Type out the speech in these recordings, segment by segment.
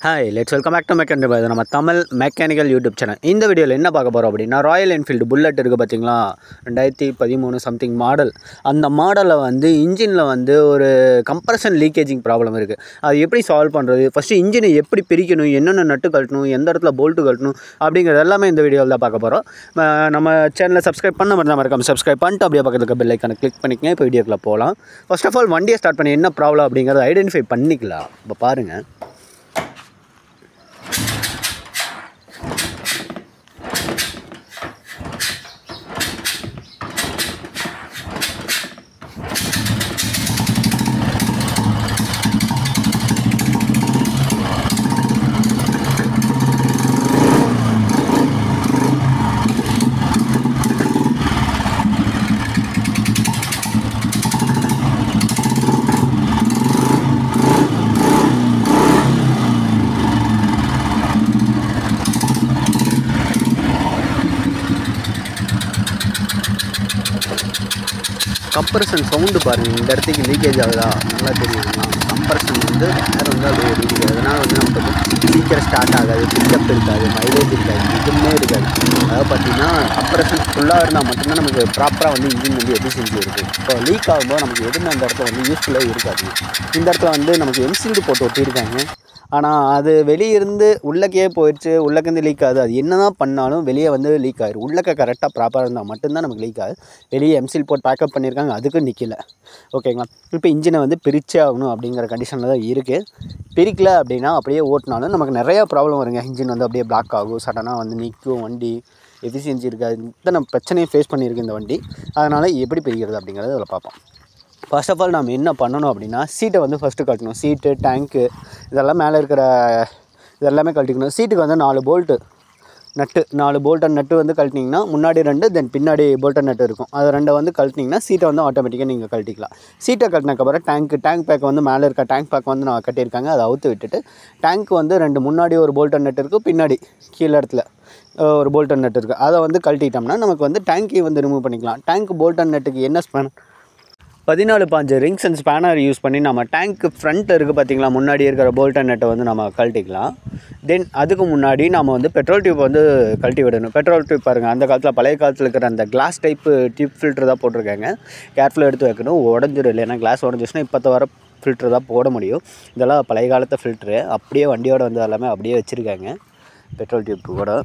Hi, let's welcome back to Mechanical Bay. நம்ம Tamil mechanical YouTube channel. இந்த வீடியோவில் என்ன பார்க்க போகிறோம் அப்படின்னா, ராயல் என்ஃபீல்டு புல்லட் இருக்குது பார்த்தீங்களா, 2013 சம்திங் மாடல். அந்த மாடலில் வந்து இன்ஜினில் வந்து ஒரு கம்ப்ரஷன் லீக்கேஜிங் ப்ராப்ளம் இருக்குது. அது எப்படி சால்வ் பண்ணுறது, ஃபஸ்ட்டு இன்ஜினை எப்படி பிரிக்கணும், என்னென்ன நட்டு கழட்டணும், எந்த இடத்துல போல்ட்டு கழட்டணும் அப்படிங்கிறது எல்லாமே இந்த வீடியோவில் தான் பார்க்க போகிறோம். நம்ம சேனலை சப்ஸ்கிரைப் பண்ண மாதிரி தான் மறக்காம சப்ஸ்கிரைப் பண்ணிட்டு அப்படியே பக்கத்தில் இருக்க பெல் ஐக்கானை கிளிக் பண்ணிக்கங்க. இப்போ வீடியோக்குள்ளே போகலாம். ஃபர்ஸ்ட் ஆஃப் ஆல் வண்டியை ஸ்டார்ட் பண்ணி என்ன ப்ராப்ளம் அப்படிங்கிறத ஐடென்டிஃபை பண்ணிக்கலாம். இப்போ பாருங்கள், கம்ப்ரஷன் சவுண்டு பாருங்கள். இந்த இடத்துக்கு லீக்கேஜ் ஆகுதா நல்லா தெரியுதுங்களா. கம்ப்ரஷன் வந்து வேறு வந்து அப்படியே லீக்கேஜ் ஆகுது. அதனால் வந்து நமக்கு சீக்கிரம் ஸ்டார்ட் ஆகாது, பிக்கப் இருக்காது, மைலேஜ் இருக்காது, எதுவுமே இருக்காது. அதாவது பார்த்திங்கன்னா கம்ப்ரஷன் ஃபுல்லாக இருந்தால் மட்டும்தான் நமக்கு ப்ராப்பராக வந்து இன்ஜின் வந்து எஃபிஷியன்சி இருக்குது. இப்போ லீக் ஆகும்போது நமக்கு எதுவுமே அந்த இடத்துல வந்து யூஸ்ஃபுல்லாக இருக்காது. இந்த இடத்துல வந்து நமக்கு எம்சில்டு போட்டு ஒட்டியிருக்காங்க. ஆனால் அது வெளியே இருந்து உள்ளக்கே போயிடுச்சு, உள்ளக்கேருந்து லீக் ஆகுது. அது என்ன தான் பண்ணாலும் வெளியே வந்து லீக் ஆகிடும். உள்ளக்க கரெக்டாக ப்ராப்பராக இருந்தால் மட்டும்தான் நமக்கு லீக் ஆகுது. வெளியே எம்சில் போட்டு பேக்கப் பண்ணியிருக்காங்க, அதுக்கும் நிற்கல. ஓகேங்களா. இப்போ இன்ஜினை வந்து பிரிச்சே ஆகணும் அப்படிங்கிற கண்டிஷனில் தான் இருக்குது. பிரிக்கல அப்படின்னா அப்படியே ஓட்டினாலும் நமக்கு நிறையா ப்ராப்ளம் வருங்க. இன்ஜின் வந்து அப்படியே பிளாக் ஆகும், சடனாக வந்து நிற்கும், வண்டி எஃபிஷியன்சி இருக்காது. இத்தனை பிரச்சனையை ஃபேஸ் பண்ணியிருக்கு இந்த வண்டி. அதனால் எப்படி பிரிக்கிறது அப்படிங்கிறத அதில் பார்ப்போம். ஃபர்ஸ்ட் ஆஃப் ஆல் நம்ம என்ன பண்ணணும் அப்படின்னா, சீட்டை வந்து ஃபஸ்ட்டு கட்டணும். சீட்டு, டேங்க்கு இதெல்லாம் மேலே இருக்கிற இதெல்லாமே கழட்டிக்கணும். சீட்டுக்கு வந்து 4 போல்ட்டு நட்டு, 4 போல்டன் நட்டு வந்து கழட்டினீங்கன்னா முன்னாடி 2, தென் பின்னாடி போல்டன் நட்டு இருக்கும். அது 2 வந்து கழட்டினீங்கன்னா சீட்டை வந்து ஆட்டோமேட்டிக்காக நீங்கள் கழட்டிக்கலாம். சீட்டை கட்டினதுக்கப்புறம் டேங்க் பேக் வந்து மேலே இருக்க டேங்க் பேக் வந்து நான் கட்டியிருக்காங்க, அதை அவுத்து விட்டுட்டு டேங்க் வந்து 2 முன்னாடி ஒரு போல்டன் நட்டு இருக்குது, பின்னாடி கீழே இடத்துல ஒரு போல்டன் நட்டு இருக்குது. அதை வந்து கழட்டிட்டோம்னா நமக்கு வந்து டேங்க்கையும் வந்து ரிமூவ் பண்ணிக்கலாம். டேங்க் போல்டன் நட்டுக்கு என்ன span 14 rings and spanner use பண்ணி நம்ம டேங்க்கு ஃப்ரண்ட்டில் இருக்குது பார்த்தீங்களா, முன்னாடி இருக்கிற போல்டன் நட்டை வந்து நம்ம கழட்டிக்கலாம். தென் அதுக்கு முன்னாடி நம்ம வந்து பெட்ரோல் டியூப் வந்து கழட்டி விடணும். பெட்ரோல் டியூப் பாருங்கள், அந்த காலத்தில் பழைய காலத்தில் இருக்கிற அந்த கிளாஸ் டைப்பு டியூப் ஃபில்ட்ரு தான் போட்டிருக்காங்க. கேர்ஃபுல்லாக எடுத்து வைக்கணும், உடஞ்சிடும். இல்லைன்னா கிளாஸ் உடஞ்சிச்சுன்னா இப்போ வர ஃபில்ட்ரு தான் போட முடியும். இதெல்லாம் பழைய காலத்து ஃபில்ட்ரு, அப்படியே வண்டியோட வந்து எல்லாமே அப்படியே வச்சுருக்காங்க. பெட்ரோல் டியூப் கூட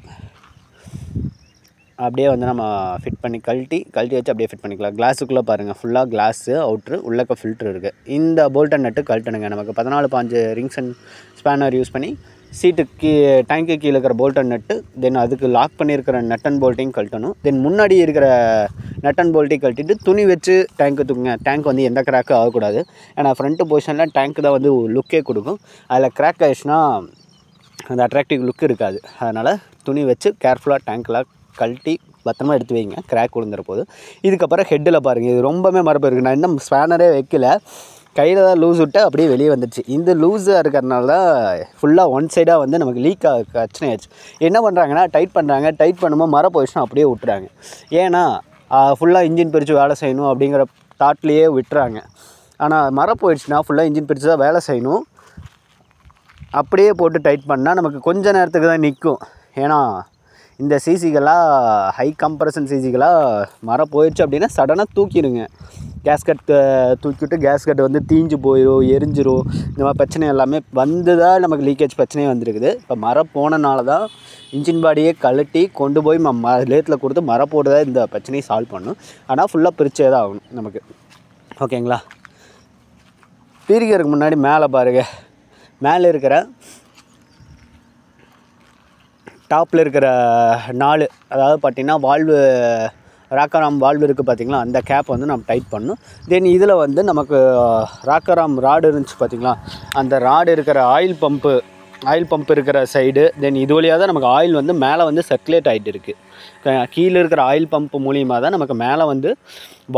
அப்படியே வந்து நம்ம ஃபிட் பண்ணி கழட்டி வச்சு அப்படியே ஃபிட் பண்ணிக்கலாம். கிளாஸுக்குள்ளே பாருங்கள், ஃபுல்லாக கிளாஸு அவுட்ரு, உள்ளக்க ஃபில்ட்ரு இருக்குது. இந்த போல்டன் நட்டு கழட்டணுங்க. நமக்கு 14 ரிங்ஸ் அண்ட் ஸ்பேனர் யூஸ் பண்ணி சீட்டுக்கு டேங்க்கு கீழே இருக்கிற போல்டன் நட்டு, தென் அதுக்கு லாக் பண்ணியிருக்கிற நட் அண்ட் போல்ட்டையும் கழட்டணும். தென் முன்னாடி இருக்கிற நட் அண்ட் போல்ட்டையும் கழட்டிட்டு துணி வச்சு டேங்க்கு தூக்குங்க. டேங்க் வந்து எந்த கிராக்கும் ஆகக்கூடாது. ஏன்னா ஃப்ரண்ட்டு பொசிஷனில் டேங்க்கு தான் வந்து லுக்கே கொடுக்கும். அதில் கிராக் ஆகிடுச்சுன்னா அந்த அட்ராக்டிவ் லுக் இருக்காது. அதனால் துணி வச்சு கேர்ஃபுல்லாக டேங்க்கில் கழட்டி பத்திரமா எடுத்து வைங்க, கிராக் விழுந்துற போது. இதுக்கப்புறம் ஹெட்டில் பாருங்கள், இது ரொம்பவே மரப்பு இருக்குது. நான் இன்னும் ஸ்பேனரே வைக்கல, கையில் தான் லூஸ் விட்டு அப்படியே வெளியே வந்துடுச்சு. இந்த லூஸாக இருக்கிறதுனால தான் ஃபுல்லாக ஒன் சைடாக வந்து நமக்கு லீக் பிரச்சனை ஆயிடுச்சு. என்ன பண்ணுறாங்கன்னா டைட் பண்ணும்போது மரம் போயிடுச்சுன்னா அப்படியே விட்டுறாங்க. ஏன்னா ஃபுல்லாக இன்ஜின் பிரித்து வேலை செய்யணும் அப்படிங்கிற தாட்லேயே விட்டுறாங்க. ஆனால் மரம் போயிடுச்சுன்னா ஃபுல்லாக இன்ஜின் பிரித்து தான் வேலை செய்யணும். அப்படியே போட்டு டைட் பண்ணால் நமக்கு கொஞ்சம் நேரத்துக்கு தான் நிற்கும். ஏன்னா இந்த சிசிகளாக ஹை கம்ப்ரஷன் சிசிகளாக மரம் போயிடுச்சு அப்படின்னா சடனாக தூக்கிடுங்க. கேஸ்கட் தூக்கிவிட்டு கேஸ்கட் வந்து தீஞ்சு போயிடும், எரிஞ்சிரும். இந்த மாதிரி பிரச்சனை எல்லாமே வந்து தான் நமக்கு லீக்கேஜ் பிரச்சனையே வந்துருக்குது. இப்போ மரம் போனனால தான் இன்ஜின் பாடியே கழட்டி கொண்டு போய் லேத்தில் கொடுத்து மரம் போட்டு தான் இந்த பிரச்சனையை சால்வ் பண்ணணும். ஆனால் ஃபுல்லாக பிரிச்சே தான் ஆகணும் நமக்கு. ஓகேங்களா. பிரிக்கிறதுக்கு முன்னாடி மேலே பாருங்கள், மேலே இருக்கிற டாப்பில் இருக்கிற 4, அதாவது பார்த்திங்கன்னா வால்வு, ராக்கராம் வால்வு இருக்குது பார்த்திங்களா, அந்த கேப் வந்து நம்ம டைட் பண்ணணும். தென் இதில் வந்து நமக்கு ராக்கராம் ராடு இருந்துச்சு பார்த்திங்களா, அந்த ராடு இருக்கிற ஆயில் பம்ப் இருக்கிற சைடு, தென் இது வழியாக தான் நமக்கு ஆயில் வந்து மேலே வந்து சர்க்குலேட் ஆகிட்டு இருக்குது. கீழே இருக்கிற ஆயில் பம்ப் மூலியமாக தான் நமக்கு மேலே வந்து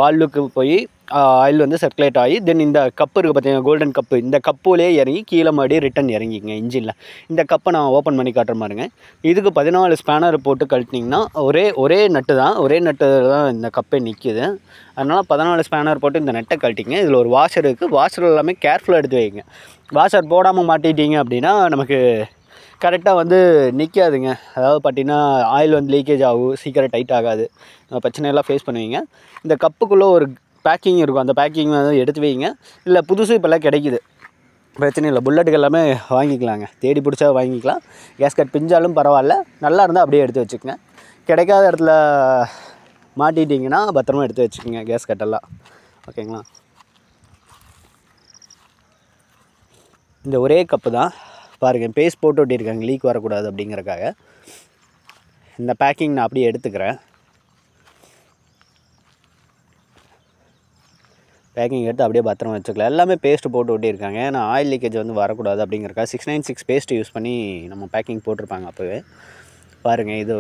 வால்வுக்கு போய் ஆயில் வந்து சர்க்குலேட் ஆகி தென் இந்த கப்பு இருக்குது பார்த்தீங்கன்னா கோல்டன் கப்பு, இந்த கப்புலேயே இறங்கி கீழே மறுபடியும் ரிட்டன் இறங்கிங்க இன்ஜினில். இந்த கப்பை நான் ஓப்பன் பண்ணி காட்டுற மாதிரிங்க. இதுக்கு 14 ஸ்பேனர் போட்டு கழட்டினீங்கன்னா ஒரே நட்டு தான் இந்த கப்பை நிற்கிது. அதனால் 14 ஸ்பேனர் போட்டு இந்த நட்டை கழட்டிங்க. இதில் ஒரு வாஷர் இருக்குது, வாஷர் எல்லாமே கேர்ஃபுல்லாக எடுத்து வைங்க. வாஷர் போடாமல் மாட்டிட்டீங்க அப்படின்னா நமக்கு கரெக்டாக வந்து நிற்காதுங்க. அதாவது பார்த்தீங்கன்னா ஆயில் வந்து லீக்கேஜ் ஆகும், சீக்கிரம் டைட் ஆகாது, பிரச்சனையெல்லாம் ஃபேஸ் பண்ணுவீங்க. இந்த கப்புக்குள்ளே ஒரு பேக்கிங் இருக்கும், அந்த பேக்கிங் வந்து எடுத்து வைங்க. இல்லை புதுசு இப்போல்லாம் கிடைக்கிது, பிரச்சனை இல்லை. புல்லட்டுக்கு எல்லாமே வாங்கிக்கலாங்க, தேடி பிடிச்சா வாங்கிக்கலாம். கேஸ்கட் பிஞ்சாலும் பரவாயில்ல, நல்லா இருந்தால் அப்படியே எடுத்து வச்சுக்கோங்க. கிடைக்காத இடத்துல மாட்டிட்டிங்கன்னா பத்திரமா எடுத்து வச்சுக்கோங்க கேஸ்கட்டெல்லாம். ஓகேங்களா? இந்த ஒரே கப்பு தான் பாருங்கள், பேஸ்ட் போட்டு ஒட்டியிருக்காங்க லீக் வரக்கூடாது அப்படிங்கிறக்காக. இந்த பேக்கிங் நான் அப்படியே எடுத்துக்கிறேன். பேக்கிங் எடுத்து அப்படியே பத்திரமா வச்சுக்கலாம். எல்லாமே பேஸ்ட்டு போட்டு ஒட்டியிருக்காங்க, ஏன்னா ஆயில் லீக்கேஜ் வந்து வரக்கூடாது அப்படிங்கிறக்காக 696 பேஸ்ட்டு யூஸ் பண்ணி நம்ம பேக்கிங் போட்டிருப்பாங்க அப்போவே. பாருங்கள், இது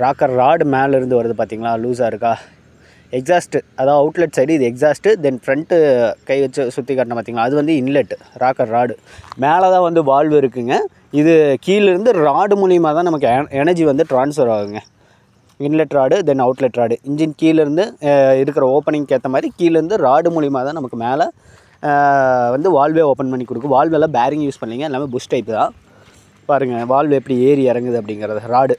ராக்கர் ராடு மேலேருந்து வருது பார்த்தீங்களா, லூஸாக இருக்கா. எக்ஸாஸ்ட்டு, அதாவது அவுட்லெட் சைடு இது எக்ஸாஸ்ட்டு. தென் ஃப்ரண்ட்டு கை வச்சு சுற்றி காட்டின பார்த்தீங்களா, அது வந்து இன்லெட் ராக்கர் ராடு. மேலே தான் வந்து வால்வு இருக்குங்க. இது கீழேருந்து ராடு மூலியமாக தான் நமக்கு எனர்ஜி வந்து ட்ரான்ஸ்ஃபர் ஆகுங்க. இன்லெட் ராடு தென் அவுட்லெட் ராடு. இன்ஜின் கீழேருந்து இருக்கிற ஓப்பனிங்க்கு ஏற்ற மாதிரி கீழேருந்து ராடு மூலிமா தான் நமக்கு மேலே வந்து வால்வே ஓப்பன் பண்ணி கொடுக்கும். வால்வெல்லாம் பேரிங் யூஸ் பண்ணிங்க, எல்லாமே புஷ் டைப் தான். பாருங்கள் வால்வு எப்படி ஏறி இறங்குது அப்படிங்கிறது. ராடு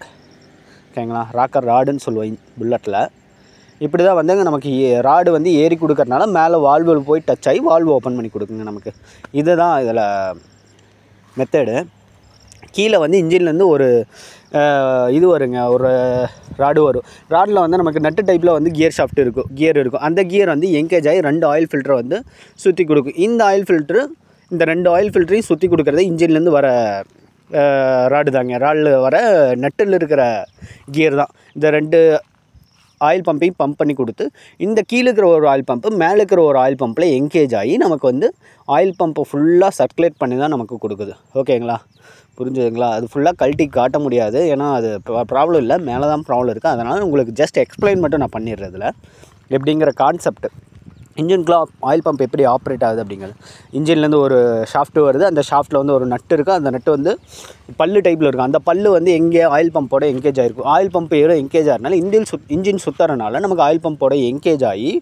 ஓகேங்களா, ராக்கர் ராடுன்னு சொல்லுவோம் புல்லட்டில். இப்படி தான் வந்து நமக்கு ராடு வந்து ஏறி கொடுக்கறனால மேலே வால்வு போய் டச் ஆகி வால்வு ஓப்பன் பண்ணி கொடுக்குங்க நமக்கு. இதுதான் இதில் மெத்தடு. கீழே வந்து இன்ஜின்லேருந்து ஒரு இது வருங்க, ஒரு ராடு வரும். ராடில் வந்து நமக்கு நட்டு டைப்பில் வந்து கியர் ஷாஃப்ட் இருக்கும், கியர் இருக்கும். அந்த கியர் வந்து எங்கேஜ் ஆகி 2 ஆயில் ஃபில்டரை வந்து சுற்றி கொடுக்கும். இந்த ஆயில் ஃபில்ட்ரு, இந்த 2 ஆயில் ஃபில்டரையும் சுற்றி கொடுக்குறது இன்ஜின்லேருந்து வர ராடு தாங்க. ராடில் வர நட்டில் இருக்கிற கியர் தான். இந்த 2 ஆயில் பம்பையும் பம்ப் பண்ணி கொடுத்து, இந்த கீழே இருக்கிற ஒரு ஆயில் பம்பு மேலே இருக்கிற ஒரு ஆயில் பம்பில் எங்கேஜ் ஆகி நமக்கு வந்து ஆயில் பம்பை ஃபுல்லாக சர்க்குலேட் பண்ணி தான் நமக்கு கொடுக்குது. ஓகேங்களா, புரிஞ்சுதுங்களா? அது ஃபுல்லாக கழட்டி காட்ட முடியாது, ஏன்னா அது ப்ராப்ளம் இல்லை, மேலே தான் ப்ராப்ளம் இருக்குது. அதனால் உங்களுக்கு ஜஸ்ட் எக்ஸ்பிளைன் மட்டும் நான் பண்ணிடுறேன் இதில் எப்படிங்கிற கான்செப்ட். இன்ஜின்குலாம் ஆயில் பம்ப் எப்படி ஆப்ரேட் ஆகுது அப்படிங்கிறது. இன்ஜின்லேருந்து ஒரு ஷாஃப்ட்டு வருது, அந்த ஷாஃப்ட்டில் வந்து ஒரு நட்டு இருக்குது. அந்த நட்டு வந்து பல்லு டைப்பில் இருக்கும். அந்த பல்லு வந்து எங்கே ஆயில் பம்போட எங்கேஜ் ஆகிருக்கும். ஆயில் பம்ப் ஏதோ எங்கேஜ் ஆகிறனால இன்ஜின் சுற்றுறனால நமக்கு ஆயில் பம்போட எங்கேஜ் ஆகி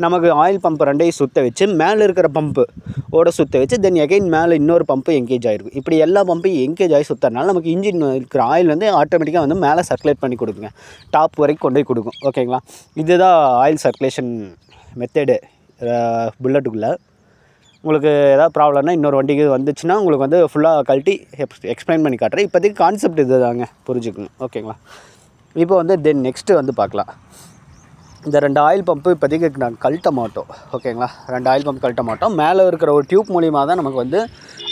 நமக்கு ஆயில் பம்ப் 2ஐயும் சுற்ற வச்சு மேலே இருக்கிற பம்பு ஓட சுற்ற வச்சு தென் எகைன் மேலே இன்னொரு பம்பு எங்கேஜ் ஆகிருக்கும். இப்படி எல்லா பம்பையும் எங்கேஜ் ஆகி சுற்றுறனால நமக்கு இன்ஜின் இருக்கிற ஆயில் வந்து ஆட்டோமேட்டிக்காக வந்து மேலே சர்க்குலேட் பண்ணி கொடுக்குங்க, டாப் வரைக்கும் கொண்டு போய் கொடுக்கும். ஓகேங்களா, இதுதான் ஆயில் சர்க்குலேஷன் மெத்தடு புல்லட்டுக்குள்ளே. உங்களுக்கு ஏதாவது ப்ராப்ளம்னா இன்னொரு வண்டிக்கு வந்துச்சுன்னா உங்களுக்கு வந்து ஃபுல்லாக கழட்டி எக்ஸ்பிளைன் பண்ணி காட்டுறேன். இப்போதைக்கு கான்செப்ட் இது தாங்க, புரிஞ்சுக்கணும். ஓகேங்களா, இப்போ வந்து தென் நெக்ஸ்ட்டு வந்து பார்க்கலாம். இந்த 2 ஆயில் பம்பு இப்போதைக்கு நாங்கள் கழட்ட மாட்டோம். ஓகேங்களா, 2 ஆயில் பம்ப் கழட்ட மாட்டோம். மேலே இருக்கிற ஒரு டியூப் மூலிமா தான் நமக்கு வந்து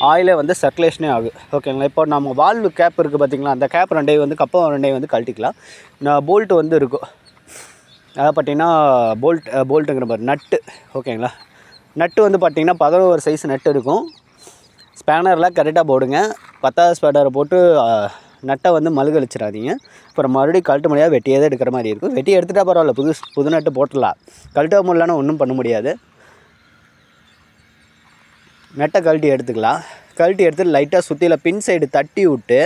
ஆயிலே வந்து சர்க்குலேஷனே ஆகுது. ஓகேங்களா, இப்போ நம்ம வால்வு கேப் இருக்குது பார்த்திங்களா, அந்த கேப் 2ஐயும் வந்து கப்பை 2ஐயும் வந்து கழட்டிக்கலாம். போல்ட்டு வந்து இருக்கும், அதாவது பார்த்திங்கன்னா போல்ட்டுங்கிற மாதிரி நட்டு. ஓகேங்களா, நட்டு வந்து பார்த்திங்கன்னா 11 சைஸ் நட்டு இருக்கும். ஸ்பேனரில் கரெக்டாக போடுங்க. 10வது ஸ்பேனரை போட்டு நட்டை வந்து மழுகழிச்சிடாதீங்க. அப்புறம் மறுபடியும் கழட்ட முடியாது, வெட்டியே தான் எடுக்கிற மாதிரி இருக்கும். வெட்டி எடுத்துகிட்டா பரவாயில்ல, புது நட்டு போட்டுடலாம். கழட்ட முடியலன்னா ஒன்றும் பண்ண முடியாது. நட்டை கழட்டி எடுத்துக்கலாம். கழட்டி எடுத்துட்டு லைட்டாக சுற்றியில் பின் சைடு தட்டி விட்டு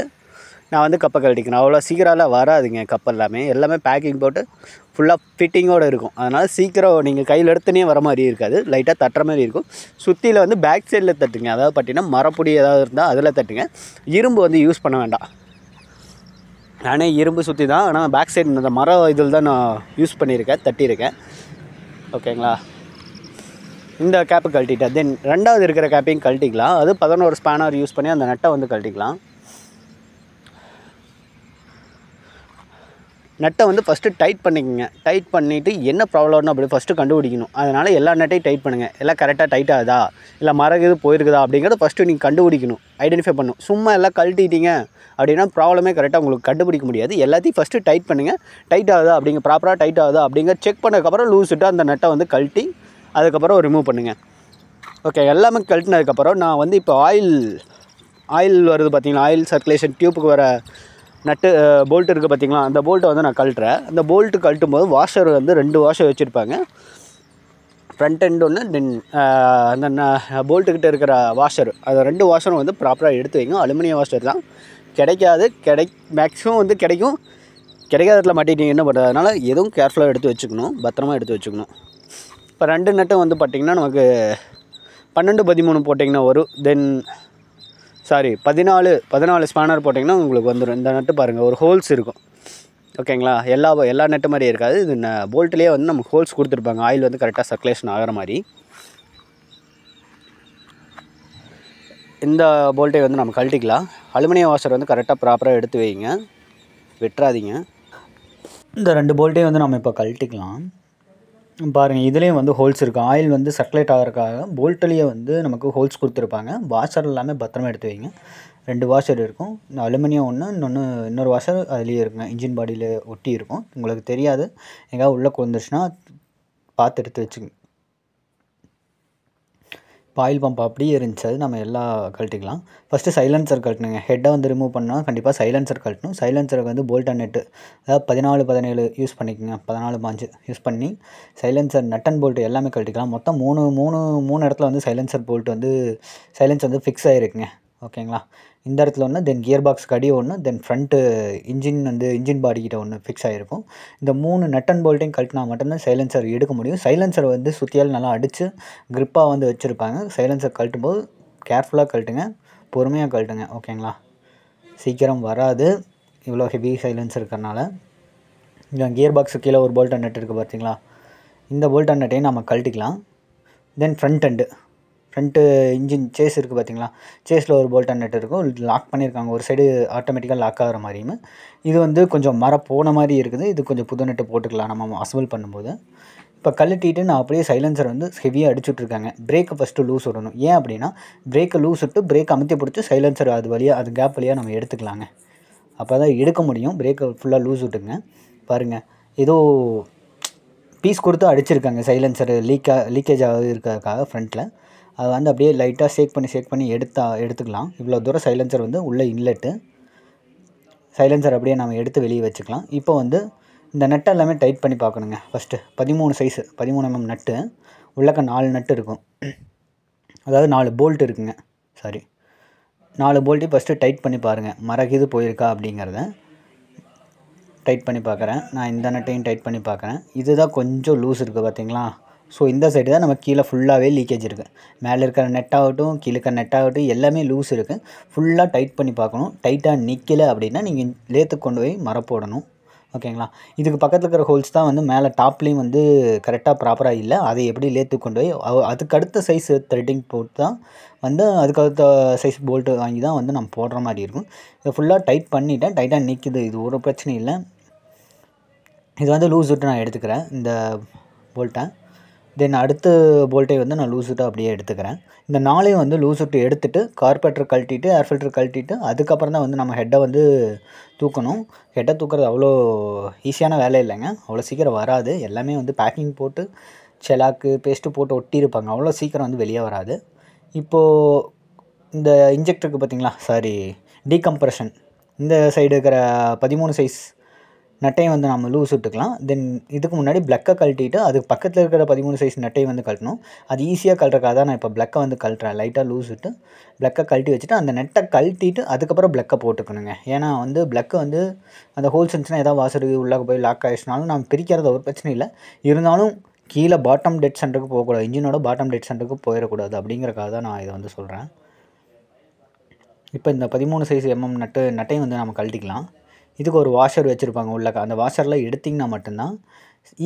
நான் வந்து கப்பை கழட்டிக்கணும். அவ்வளோ சீக்கிரம்லாம் வராதுங்க கப் எல்லாமே பேக்கிங் போட்டு ஃபுல்லாக ஃபிட்டிங்கோடு இருக்கும். அதனால் சீக்கிரம் நீங்கள் கையில் எடுத்துனே வர மாதிரி இருக்காது, லைட்டாக தட்டுற மாதிரி இருக்கும். சுற்றியில் வந்து பேக் சைடில் தட்டுங்க, அதாவது பார்த்திங்கன்னா மரப்பொடி ஏதாவது இருந்தால் அதில் தட்டுங்க. இரும்பு வந்து யூஸ் பண்ண வேண்டாம். நானே இரும்பு சுற்றி தான், ஆனால் பேக் சைடு இந்த மர இதில் தான் நான் யூஸ் பண்ணியிருக்கேன், தட்டியிருக்கேன். ஓகேங்களா, இந்த கேப்பை கழட்டிட்டேன். தென் 2வது இருக்கிற கேப்பையும் கழட்டிக்கலாம். அது 11 ஸ்பேனர் யூஸ் பண்ணி அந்த நட்டை வந்து கழட்டிக்கலாம். நட்டை வந்து ஃபஸ்ட்டு டைட் பண்ணிக்கோங்க. டைட் பண்ணிவிட்டு என்ன ப்ராப்ளம்னு அப்படி ஃபஸ்ட்டு கண்டுபிடிக்கணும். அதனால் எல்லா நட்டையும் டைட் பண்ணுங்கள். எல்லாம் கரெக்டாக டைட் ஆகுதா, இல்லை மரம் இது போயிருக்குதா அப்படிங்கிறத ஃபஸ்ட்டு நீங்கள் கண்டுபிடிக்கணும், ஐடென்டிஃபை பண்ணணும். சும்மா எல்லாம் கழட்டிட்டீங்க அப்படின்னா ப்ராப்ளமே கரெக்டாக உங்களுக்கு கண்டுபிடிக்க முடியாது. எல்லாத்தையும் ஃபஸ்ட்டு டைட் பண்ணுங்கள். டைட் ஆகுதா அப்படிங்க ப்ராப்பராக டைட் ஆகுதா அப்படிங்கிற செக் பண்ணதுக்கப்புறம் லூஸ் விட்டு அந்த நட்டை வந்து கழட்டி அதுக்கப்புறம் ரிமூவ் பண்ணுங்கள். ஓகே, எல்லாமே கழட்டினதுக்கப்புறம் நான் வந்து இப்போ ஆயில் வருது பார்த்திங்களா, ஆயில் சர்க்குலேஷன் டியூப்புக்கு வர நட்டு போல்ட்டு இருக்குது பார்த்திங்களா, அந்த போல்ட்டை வந்து நான் கழட்டுறேன். அந்த போல்ட்டு கழட்டும் போது வாஷர் வந்து 2 வாஷர் வச்சுருப்பாங்க. ஃப்ரண்ட் எண்ட் ஒன்று, தென் அந்த போல்ட்டுக்கிட்ட இருக்கிற வாஷர், அது 2 வாஷரும் வந்து ப்ராப்பராக எடுத்து வைங்க. அலுமினியம் வாஷர் தான் கிடைக்காது, மேக்ஸிமம் வந்து கிடைக்கும், கிடைக்காத இடத்துல மாட்டிட்டீங்க என்ன பண்ணுறது. அதனால் எதுவும் கேர்ஃபுல்லாக எடுத்து வச்சுக்கணும், பத்திரமா எடுத்து வச்சுக்கணும். இப்போ 2 நட்டும் வந்து பார்த்திங்கன்னா நமக்கு 12-13 போட்டிங்கன்னா வரும். தென் 14 ஸ்பானர் போட்டிங்கன்னா உங்களுக்கு வந்துடும். இந்த நட்டு பாருங்கள், ஒரு ஹோல்ஸ் இருக்கும். ஓகேங்களா, எல்லா நட்டு மாதிரி இருக்காது. இது போல்ட்லேயே வந்து நமக்கு ஹோல்ஸ் கொடுத்துருப்பாங்க, ஆயில் வந்து கரெக்டாக சர்க்குலேஷன் ஆகிற மாதிரி. இந்த போல்ட்டை வந்து நம்ம கழட்டிக்கலாம். அலுமினியம் வாஷர் வந்து கரெக்டாக ப்ராப்பராக எடுத்து வைங்க, விட்டுறாதீங்க. இந்த 2 போல்ட்டையும் வந்து நம்ம இப்போ கழட்டிக்கலாம். பாருங்கள், இதுலேயும் வந்து ஹோல்ஸ் இருக்குது. ஆயில் வந்து சர்க்குலேட் ஆகிறதுக்காக போல்ட்லேயே வந்து நமக்கு ஹோல்ஸ் கொடுத்துருப்பாங்க. வாஷர் எல்லாமே பத்திரமா எடுத்து வைங்க. 2 வாஷர் இருக்கும். இந்த அலுமினியம் ஒன்று, இன்னொரு வாஷர் அதுலேயே இருக்குங்க, இன்ஜின் பாடியில் ஒட்டி இருக்கும். உங்களுக்கு தெரியாது, எங்கேயாவது உள்ளே கொண்டுச்சுன்னா பார்த்து எடுத்து வச்சுங்க. இப்போ ஆயில் பம்ப் அப்படியே இருந்துச்சு, அது நம்ம எல்லாம் கழட்டிக்கலாம். First silencer கழட்டணுங்க. ஹெட்டை வந்து ரிமூவ் பண்ணால் கண்டிப்பாக சைலன்சர் கழட்டணும். சைலன்சருக்கு வந்து போல்ட் அண்ட் நெட்டு, அதாவது 14-17 யூஸ் பண்ணிக்கோங்க, 14-5 யூஸ் பண்ணி சைலன்சர் நட் அண்ட் போல்ட்டு எல்லாமே கழட்டிக்கலாம். மொத்தம் மூணு இடத்துல வந்து சைலன்சர் போல்ட் வந்து சைலன்சர் வந்து ஃபிக்ஸ் ஆகிருக்குங்க. ஓகேங்களா, இந்த இடத்துல ஒன்று, தென் கியர் பாக்ஸ் கடி ஒன்று, தென் ஃப்ரண்ட்டு இன்ஜின் பாடிக்கிட்ட ஒன்று ஃபிக்ஸ் ஆகிருக்கும். இந்த 3 நட் அண்ட் போல்ட்டையும் கழட்டினா மட்டும்தான் சைலன்சர் எடுக்க முடியும். சைலன்சர் வந்து சுற்றியால் நல்லா அடித்து க்ரிப்பாக வந்து வச்சுருப்பாங்க. சைலன்சர் கழட்டும் போது கேர்ஃபுல்லாக கழட்டுங்க, பொறுமையாக கழட்டுங்க. ஓகேங்களா, சீக்கிரம் வராது இவ்வளோ ஹெவி சைலன்சர் இருக்கிறனால. இந்த கியர் பாக்ஸு கீழே ஒரு போல்ட் அண்ட் நட் இருக்குது பார்த்தீங்களா, இந்த போல்ட் அண்ட் நட்டையும் நம்ம கழட்டிக்கலாம். தென் ஃப்ரண்ட்டு இன்ஜின் சேஸ் இருக்குது பார்த்தீங்களா, சேஸில் ஒரு போல்ட் அண்ட் நட் இருக்கும், லாக் பண்ணியிருக்காங்க. ஒரு சைடு ஆட்டோமேட்டிக்காக லாக் ஆகிற மாதிரியும், இது வந்து கொஞ்சம் போன மாதிரி இருக்குது. இது கொஞ்சம் புது நட்டு போட்டுக்கலாம் நம்ம அசம்பிள் பண்ணும்போது. இப்போ கழட்டிட்டு நான் அப்படியே சைலன்சர் வந்து ஹெவியாக அடிச்சுட்ருக்காங்க. பிரேக்கை ஃபஸ்ட்டு லூஸ் விடணும். ஏன் அப்படின்னா, பிரேக்கை லூஸ் விட்டு பிரேக் அமுத்தி பிடிச்சி சைலன்சர் அது கேப் வழியாக நம்ம எடுத்துக்கலாங்க. அப்போ தான் எடுக்க முடியும். பிரேக்கை ஃபுல்லாக லூஸ் விட்டுங்க. பாருங்கள், ஏதோ பீஸ் கொடுத்து அடிச்சிருக்காங்க. சைலன்சர் லீக்கேஜ் ஆகுது இருக்கிறதுக்காக ஃப்ரண்ட்டில் அது வந்து அப்படியே லைட்டாக ஷேக் பண்ணி எடுத்துக்கலாம். இவ்வளோ தூரம் சைலன்சர் வந்து உள்ள இன்லெட்டு. சைலன்சர் அப்படியே நம்ம எடுத்து வெளியே வச்சுக்கலாம். இப்போ வந்து இந்த நட்டை எல்லாமே டைட் பண்ணி பார்க்கணுங்க. ஃபஸ்ட்டு 13 mm நட்டு, உள்ளக்க 4 நட்டு இருக்கும், அதாவது 4 போல்ட் இருக்குங்க. 4 போல்ட்டையும் ஃபஸ்ட்டு டைட் பண்ணி பாருங்கள், மரகிது போயிருக்கா அப்படிங்கிறத டைட் பண்ணி பார்க்குறேன். நான் இந்த நட்டையும் டைட் பண்ணி பார்க்குறேன். இதுதான் கொஞ்சம் லூஸ் இருக்குது பார்த்தீங்களா. ஸோ இந்த சைடு தான் நம்ம கீழே ஃபுல்லாகவே லீக்கேஜ் இருக்குது. மேலே இருக்கிற நெட்டாகட்டும் கீழே இருக்கிற நெட்டாகட்டும் எல்லாமே லூஸ் இருக்குது. ஃபுல்லாக டைட் பண்ணி பார்க்கணும். டைட்டாக நிற்கலை அப்படின்னா நீங்கள் லேத்துக்கு கொண்டு போய் மரப்போடணும். ஓகேங்களா, இதுக்கு பக்கத்தில் இருக்கிற ஹோல்ஸ் தான் வந்து மேலே டாப்லேயும் வந்து கரெக்டாக ப்ராப்பராக இல்லை. அதை எப்படி லேத்துக்கு கொண்டு போய் அதுக்கு அடுத்த சைஸ் த்ரெட்டிங் போட்டு தான் வந்து அதுக்கடுத்த சைஸ் போல்ட்டு வாங்கி தான் வந்து நம்ம போடுற மாதிரி இருக்கும். இதை ஃபுல்லாக டைட் பண்ணிவிட்டேன். டைட்டாக நிற்கிது, இது ஒரு பிரச்சனை இல்லை. இது வந்து லூஸ் விட்டு நான் எடுத்துக்கிறேன் இந்த போல்ட்டை. தென் அடுத்த போல்ட்டை வந்து நான் லூஸ் விட்டு அப்படியே எடுத்துக்கிறேன். இந்த 4ஐயும் வந்து லூஸ் விட்டு எடுத்துகிட்டு கார்பரேட்டர் கழட்டிட்டு ஏர் ஃபில்டர் கழட்டிட்டு அதுக்கப்புறம் தான் வந்து நம்ம ஹெட்டை வந்து தூக்கணும். ஹெட்டை தூக்குறது அவ்வளோ ஈஸியான வேலை இல்லைங்க, அவ்வளோ சீக்கிரம் வராது. எல்லாமே வந்து பேக்கிங் போட்டு செலாக்கு பேஸ்ட்டு போட்டு ஒட்டியிருப்பாங்க, அவ்வளோ சீக்கிரம் வந்து வெளியே வராது. இப்போது இந்த இன்ஜெக்டருக்கு பார்த்தீங்களா, டீகம்ப்ரெஷன் இந்த சைடு இருக்கிற 13 சைஸ் நட்டையும் வந்து நம்ம லூஸ் விட்டுக்கலாம். தென் இதுக்கு முன்னாடி ப்ளக்கை கழட்டிட்டு அதுக்கு பக்கத்தில் இருக்கிற 13 சைஸ் நட்டையும் வந்து கழட்டணும். அது ஈஸியாக கழட்டுறக்காக தான் நான் இப்போ ப்ளக்கை வந்து கழட்டுறேன். லைட்டாக லூஸ் விட்டு ப்ளக்கை கழட்டி வச்சுட்டு அந்த நெட்டை கழட்டிட்டு அதுக்கப்புறம் ப்ளக்கை போட்டுக்கணுங்க. ஏன்னா வந்து ப்ளக்கை வந்து அந்த ஹோல்ஸ் இருந்துச்சுன்னா ஏதாவது வாசரு உள்ளே போய் லாக் ஆகிடுச்சுனாலும் நம்ம பிரிக்கிறது ஒரு பிரச்சனை இல்லை. இருந்தாலும் கீழே பாட்டம் டெட் சென்டருக்கு போகக்கூடாது, இன்ஜினோட பாட்டம் டெட் சென்டருக்கு போயிடக்கூடாது. அப்படிங்கிறக்காக தான் நான் இதை வந்து சொல்கிறேன். இப்போ இந்த 13 சைஸ் நட்டையும் வந்து நம்ம கழட்டிக்கலாம். இதுக்கு ஒரு வாஷர் வச்சுருப்பாங்க உள்ளக்க, அந்த வாஷரில் எடுத்திங்கன்னா மட்டும்தான்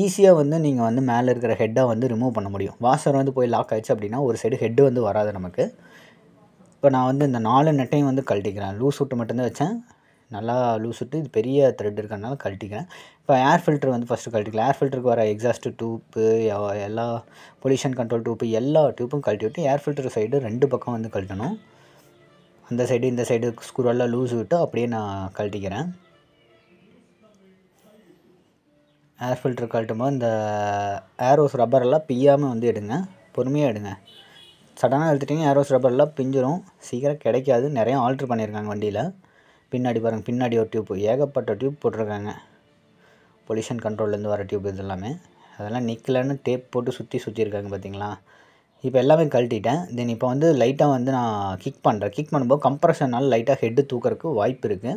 ஈஸியாக வந்து நீங்கள் வந்து மேலே இருக்கிற ஹெட்டை வந்து ரிமூவ் பண்ண முடியும். வாஷர் வந்து போய் லாக் ஆகிடுச்சு அப்படின்னா ஒரு சைடு ஹெட்டு வந்து வராது நமக்கு. இப்போ நான் வந்து இந்த 4 நட்டையும் வந்து கழட்டிக்கிறேன். லூஸ் விட்டு மட்டும்தான் வச்சேன், நல்லா லூஸ் விட்டு இது பெரிய த்ரெட் இருக்கிறனால கழட்டிக்கிறேன். இப்போ ஏர் ஃபில்டர் வந்து ஃபஸ்ட்டு கழட்டிக்கலாம். ஏர் ஃபில்டருக்கு வர எக்ஸாஸ்ட் டியூப்பு, எல்லா பொல்யூஷன் கண்ட்ரோல் டியூப்பு, எல்லா டியூப்பும் கழட்டி விட்டு ஏர் ஃபில்டர் சைடு 2 பக்கம் வந்து கழட்டணும். அந்த சைடு இந்த சைடு ஸ்க்ரூவெல்லாம் லூஸ் விட்டு அப்படியே நான் கழட்டிக்கிறேன். ஏர் ஃபில்டர் கழட்டும் போது இந்த ஏரோஸ் ரப்பரெல்லாம் பிய்யாமல் வந்து எடுங்க, பொறுமையாக எடுங்க. சடனாக எடுத்துட்டிங்க ஏரோஸ் ரப்பரெல்லாம் பிஞ்சிரும், சீக்கிரம் கிடைக்காது. நிறையா ஆல்ட்ரு பண்ணியிருக்காங்க வண்டியில். பின்னாடி பாருங்கள், பின்னாடி ஒரு டியூப், ஏகப்பட்ட டியூப் போட்டிருக்காங்க. பொல்யூஷன் கண்ட்ரோல்லேருந்து வர டியூப் இது எல்லாமே. அதெல்லாம் நிற்கலன்னு டேப் போட்டு சுற்றிருக்காங்க பார்த்தீங்களா. இப்போ எல்லாமே கழட்டிட்டேன். தென் இப்போ வந்து லைட்டாக வந்து நான் கிக் பண்ணும்போது கம்ப்ரஷனால் லைட்டாக ஹெட்டு தூக்கறதுக்கு வாய்ப்பு இருக்குது.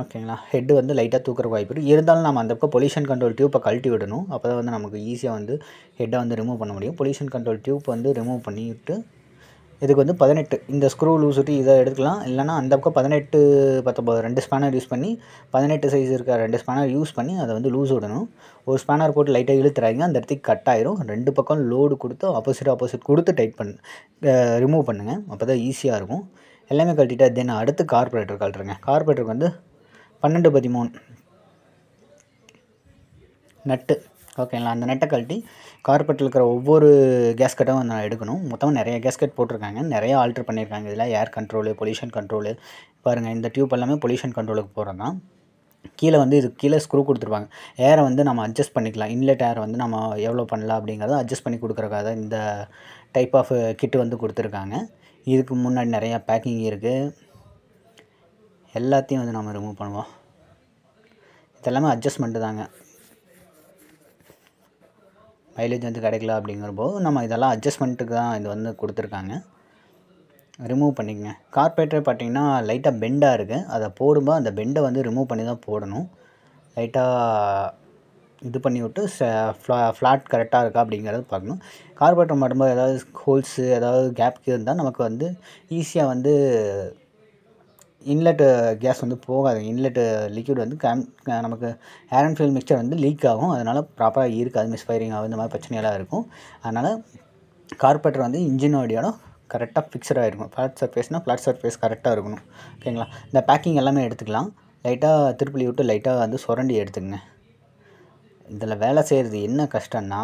ஓகேங்களா. ஹெட்டு வந்து லைட்டாக தூக்கறதுக்கு வாய்ப்பு இருக்குது. இருந்தாலும் நம்ம அந்த பக்கம் பொல்யூஷன் கண்ட்ரோல் டியூப்பை கழட்டி விடணும். அப்போ தான் வந்து நமக்கு ஈஸியாக வந்து ஹெட்டை வந்து ரிமூவ் பண்ண முடியும். பொல்யூஷன் கண்ட்ரோல் டியூப் வந்து ரிமூவ் பண்ணிவிட்டு இதுக்கு வந்து 18 இந்த ஸ்க்ரூ லூஸ் விட்டு இதை எடுக்கலாம். இல்லைனா அந்த பக்கம் 18 19 2 ஸ்பேனர் யூஸ் பண்ணி 18 சைஸ் இருக்க 2 ஸ்பேனர் யூஸ் பண்ணி அதை வந்து லூஸ் விடணும். ஒரு ஸ்பேனர் போட்டு லைட்டாக இழுத்துறாங்க, அந்த இடத்துக்கு கட் ஆயிரும். 2 பக்கம் லோடு கொடுத்து ஆப்போசிட் கொடுத்து டைட் ரிமூவ் பண்ணுங்கள். அப்போ தான் ஈஸியாக இருக்கும். எல்லாமே கழட்டிட்டு தென் அடுத்து கார்பரேட்டர் கழட்டுறேங்க. கார்பரேட்டருக்கு வந்து 12-13 நட்டு. ஓகேங்களா. அந்த நெட்டை கழட்டி கார்பரேட்டில் இருக்கிற ஒவ்வொரு கேஸ்கெட்டும் வந்து நான் எடுக்கணும். மொத்தமாக நிறைய கேஸ்கெட் போட்டிருக்காங்க, நிறையா ஆல்ட்ரு பண்ணியிருக்காங்க. இதில் ஏர் கண்ட்ரோலு, பொல்யூஷன் கண்ட்ரோலு பாருங்கள். இந்த டியூப் எல்லாமே பொல்யூஷன் கண்ட்ரோலுக்கு போகிறது தான். கீழே வந்து இது கீழே ஸ்க்ரூ கொடுத்துருப்பாங்க. ஏரை வந்து நம்ம அட்ஜஸ்ட் பண்ணிக்கலாம். இன்லெட் ஏரை வந்து நம்ம எவ்வளோ பண்ணலாம் அப்படிங்கிறத அட்ஜஸ்ட் பண்ணி கொடுக்குறக்காக இந்த டைப் ஆஃப் கிட்டு வந்து கொடுத்துருக்காங்க. இதுக்கு முன்னாடி நிறையா பேக்கிங் இருக்குது. எல்லாத்தையும் வந்து நம்ம ரிமூவ் பண்ணுவோம். இதெல்லாமே அட்ஜஸ்ட்மெண்ட்டு தாங்க. மைலேஜ் வந்து கிடைக்கல அப்படிங்கிறப்போ நம்ம இதெல்லாம் அட்ஜஸ்ட்மெண்ட்டுக்கு தான் இது வந்து கொடுத்துருக்காங்க. ரிமூவ் பண்ணிக்கங்க. கார்பரேட்டர் பார்த்திங்கன்னா லைட்டாக பெண்டாக இருக்குது. அதை போடும்போது அந்த பெண்டை வந்து ரிமூவ் பண்ணி தான் போடணும். லைட்டாக இது பண்ணி விட்டு ஃப்ளாட் கரெக்டாக இருக்கா அப்படிங்கிறத பார்க்கணும். கார்பரேட்டர் மாட்டும்போது ஏதாவது ஹோல்ஸு ஏதாவது கேப் இருந்தால் நமக்கு வந்து ஈஸியாக வந்து இன்லெட்டு கேஸ் வந்து போகாது. இன்லெட்டு லிக்விட் வந்து நமக்கு ஏர் அண்ட் ஃபியூல் மிக்சர் வந்து லீக் ஆகும். அதனால் ப்ராப்பராக இருக்காது, மிஸ்ஃபயரிங் ஆகும், இந்த மாதிரி பிரச்சனையெல்லாம் இருக்கும். அதனால் கார்பரேட்டர் வந்து இன்ஜினோடையோட கரெக்டாக ஃபிக்ஸடாக இருக்கும். ஃப்ளாட் சர்ஃபேஸ்னால் ஃப்ளாட் சர்ஃபேஸ் கரெக்டாக இருக்கணும். ஓகேங்களா. இந்த பேக்கிங் எல்லாமே எடுத்துக்கலாம். லைட்டாக திருப்பி விட்டு லைட்டாக வந்து சுரண்டி எடுத்துக்கங்க. இதில் வேலை செய்கிறது என்ன கஷ்டம்னா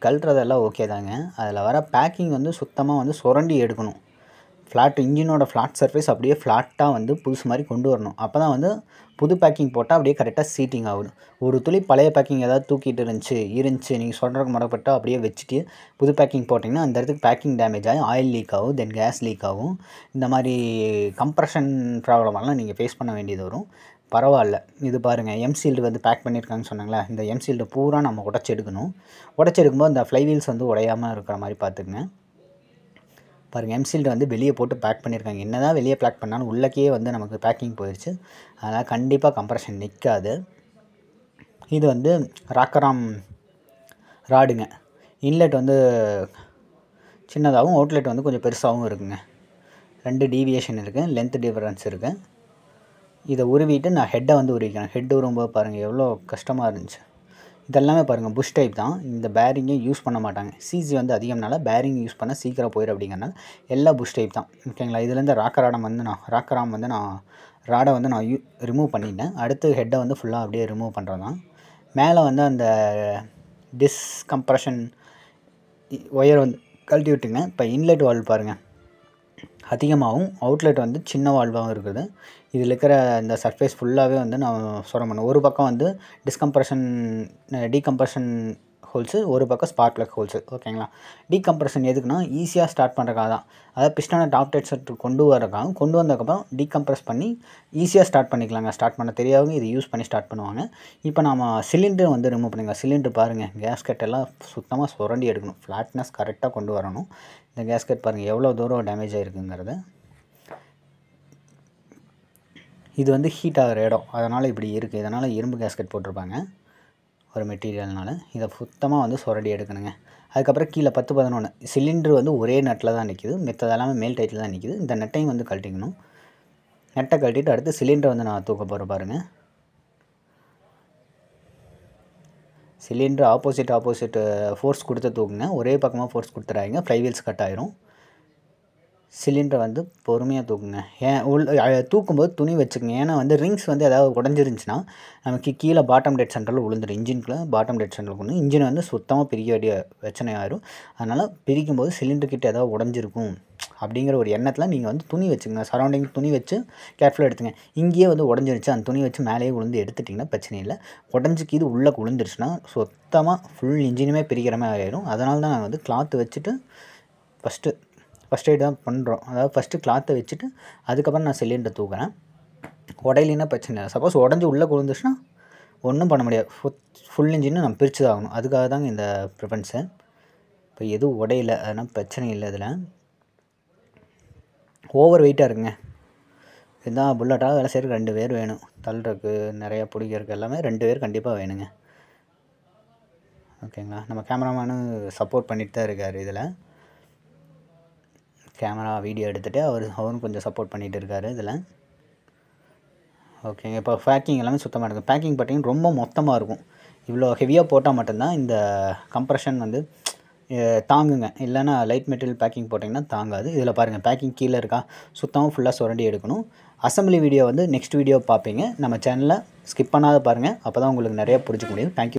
கழட்டுறதெல்லாம் ஓகே தாங்க. அதில் வர பேக்கிங் வந்து சுத்தமாக வந்து சுரண்டி எடுக்கணும். இன்ஜினோட ஃப்ளாட் சர்ஃபேஸ் அப்படியே ஃப்ளாட்டாக வந்து புதுசு மாதிரி கொண்டு வரணும். அப்போ தான் வந்து புது பேக்கிங் போட்டால் அப்படியே கரெக்டாக சீட்டிங் ஆகும். ஒரு துளி பழைய பேக்கிங் ஏதாவது தூக்கிட்டு இருந்துச்சு நீங்கள் சொல்கிறதுக்கு முறைப்பட்டால் அப்படியே வச்சுட்டு புது பேக்கிங் போட்டிங்கன்னா அந்த இடத்துக்கு பேக்கிங் டேமேஜ் ஆகி ஆயில் லீக் ஆகும், தென் கேஸ் லீக் ஆகும். இந்த மாதிரி கம்ப்ரஷன் ப்ராப்ளமெல்லாம் நீங்கள் ஃபேஸ் பண்ண வேண்டியது வரும். பரவாயில்ல. இது பாருங்கள், எம்சீல்டு வந்து பேக் பண்ணியிருக்காங்கன்னு சொன்னாங்களே, இந்த எம்சீல்டு பூரா நம்ம உடச்சி எடுக்கும்போது இந்த ஃப்ளைவீல்ஸ் வந்து உடையாமல் இருக்கிற மாதிரி பார்த்துக்குங்க. பாருங்கள், எம்சீல்டு வந்து வெளியே போட்டு பேக் பண்ணியிருக்காங்க. என்ன தான் வெளியே பேக் பண்ணாலும் உள்ளக்கே வந்து நமக்கு பேக்கிங் போயிடுச்சு. அதனால் கண்டிப்பாக கம்ப்ரஷன் நிற்காது. இது வந்து ராக்கராம் ராடுங்க. இன்லெட் வந்து சின்னதாகவும் அவுட்லெட் வந்து கொஞ்சம் பெருசாகவும் இருக்குங்க. 2 டீவியேஷன் இருக்குது, லென்த் டிஃபரன்ஸ் இருக்குது. இதை உருவிட்டு நான் ஹெட்டை வந்து உருவிக்கிறேன். ஹெட் உருவும்போது பாருங்கள் எவ்வளோ கஷ்டமாக இருந்துச்சு. இதெல்லாமே பாருங்கள் புஷ் டைப் தான். இந்த பேரிங்கும் யூஸ் பண்ண மாட்டாங்க. சிசி வந்து அதிகம்னால பேரிங் யூஸ் பண்ண சீக்கிரம் போயிடும் அப்படிங்கிறனால எல்லாம் புஷ் டைப் தான். ஓகேங்களா. இதுலேருந்து ராக்கராம் வந்து நான் ராடை வந்து நான் ரிமூவ் பண்ணிட்டேன். அடுத்து ஹெட்டை வந்து ஃபுல்லாக அப்படியே ரிமூவ் பண்ணுறது தான். மேலே வந்து அந்த டிஸ்கம்ப்ரஷன் ஒயர் வந்து கழட்டி விட்டுங்க. இப்போ இன்லெட் வால்வ் பாருங்கள் அதிகமாகவும் அவுட்லெட் வந்து சின்ன வால்வாகவும் இருக்குது. இதில் இருக்கிற இந்த சர்ஃபேஸ் ஃபுல்லாகவே வந்து நான் சொல்ல பண்ணேன். ஒரு பக்கம் வந்து டீகம்ப்ரஷன் ஹோல்ஸு, ஒரு பக்கம் ஸ்பார்க் ப்ளக் ஹோல்ஸு. ஓகேங்களா. டீகம்ப்ரஷன் எதுக்குன்னா ஈஸியாக ஸ்டார்ட் பண்ணுறக்காக தான். அதாவது பிஸ்டான டாப் டெட் செட் கொண்டு வந்ததுக்கப்புறம் டீகம்ப்ரஸ் பண்ணி ஈஸியாக ஸ்டார்ட் பண்ணிக்கலாங்க. ஸ்டார்ட் பண்ண தெரியாதவங்க இதை யூஸ் பண்ணி ஸ்டார்ட் பண்ணுவாங்க. இப்போ நம்ம சிலிண்டர் வந்து ரிமூவ் பண்ணிக்கலாம். சிலிண்டர் பாருங்கள், கேஸ்கெட் எல்லாம் சுத்தமாக சுரண்டி எடுக்கணும். ஃப்ளாட்னஸ் கரெக்டாக கொண்டு வரணும். இந்த கேஸ்கெட் பாருங்கள் எவ்வளோ தூரம் டேமேஜ் ஆகிருக்குங்கிறது. இது வந்து ஹீட் ஆகிற இடம், அதனால் இப்படி இருக்குது. இதனால் இரும்பு கேஸ்கெட் போட்டிருப்பாங்க ஒரு மெட்டீரியல்னால. இதை சுத்தமாக வந்து சுரண்டி எடுக்கணுங்க. அதுக்கப்புறம் கீழே 10-11 சிலிண்டர் வந்து ஒரே நட்டில் தான் நிற்கிது. எல்லாமே மேல் டைட்டில் தான் நிற்கிது. இந்த நெட்டையும் வந்து கழட்டிக்கணும். நெட்டை கழட்டிட்டு அடுத்து சிலிண்டரை வந்து நான் தூக்க போகிற பாருங்கள். சிலிண்டர் ஆப்போசிட் ஃபோர்ஸ் கொடுத்து தூக்குங்க. ஒரே பக்கமாக ஃபோர்ஸ் கொடுத்துறாங்க, ஃப்ளைவீல்ஸ் கட் ஆயிரும். சிலிண்டரை வந்து பொறுமையாக தூக்குங்க. தூக்கும்போது துணி வச்சுக்கோங்க. ஏன்னா வந்து ரிங்ஸ் வந்து ஏதாவது உடஞ்சிருந்துச்சுன்னா நமக்கு கீழே பாட்டம் டெட் சென்டரில் விழுந்துடும். இன்ஜினுக்குள்ளே பாட்டம் டெட் சென்டரில் கொண்டு இன்ஜின் வந்து சுத்தமாக பிரிக்க வேண்டிய பிரச்சனை ஆயிரும். அதனால் பிரிக்கும்போது சிலிண்டர் கிட்ட ஏதாவது உடஞ்சிருக்கும் அப்படிங்கிற ஒரு எண்ணத்தில் நீங்கள் வந்து துணி வச்சுக்கோங்க. சரௌண்டிங் துணி வச்சு கேர்ஃபுல்லாக எடுத்துங்க. இங்கேயே வந்து உடஞ்சிருச்சு, அந்த துணி வச்சு மேலேயே விழுந்து எடுத்துட்டிங்கன்னா பிரச்சனை இல்லை. உடஞ்சிக்கு இது உள்ளே விழுந்துருச்சுன்னா சுத்தமாக ஃபுல் இன்ஜினுமே பிரிக்கிற மாதிரி ஆயிடும். அதனால தான் நாங்கள் வந்து கிளாத்து வச்சுட்டு ஃபஸ்ட் எய்ட் தான் பண்ணுறோம். அதாவது ஃபஸ்ட்டு கிளாத்தை வச்சுட்டு அதுக்கப்புறம் நான் சிலிண்டர் தூக்குறேன். உடையிலின்னா பிரச்சனை இல்லை. சப்போஸ் உடஞ்சி உள்ளே விழுந்துச்சுன்னா ஒன்றும் பண்ண முடியாது. ஃபுல் இன்ஜினும் நம்ம பிரித்து தான் ஆகணும். அதுக்காக தாங்க இந்த ப்ரிஃபரன்ஸு. இப்போ எதுவும் உடையில, அதனால் பிரச்சனை இல்லை. இதில் ஓவர் வெயிட்டாக இருக்குங்க. இதுதான் புல்லட்டாக வேலை செய்கிறதுக்கு 2 பேர் வேணும். தள்ளுறதுக்கு நிறையா பிடிக்கிறதுக்கு எல்லாமே 2 பேர் கண்டிப்பாக வேணுங்க. ஓகேங்களா. நம்ம கேமராமேனும் சப்போர்ட் பண்ணிட்டு தான் இருக்கார். இதில் கேமரா வீடியோ எடுத்துகிட்டு அவரும் கொஞ்சம் சப்போர்ட் பண்ணிகிட்டு இருக்கார் இதில். ஓகேங்க. இப்போ பேக்கிங் எல்லாமே சுத்தமாக இருக்கும். பேக்கிங் பார்த்திங்கன்னா ரொம்ப மொத்தமாக இருக்கும். இவ்வளோ ஹெவியாக போட்டால் மட்டும்தான் இந்த கம்ப்ரெஷன் வந்து தாங்குங்க. இல்லைனா லைட் மெட்டீரியல் பேக்கிங் போட்டிங்கன்னா தாங்காது. இதில் பாருங்கள் பேக்கிங் கீழே இருக்கா, சுத்தமாக ஃபுல்லாக சுரண்டி எடுக்கணும். அசம்பிளி வீடியோ வந்து நெக்ஸ்ட் வீடியோ பார்ப்பீங்க. நம்ம சேனலில் ஸ்கிப் பண்ணாத பாருங்கள். அப்போ தான் உங்களுக்கு நிறையா புரிஞ்சுக்க முடியும். தேங்க்யூ.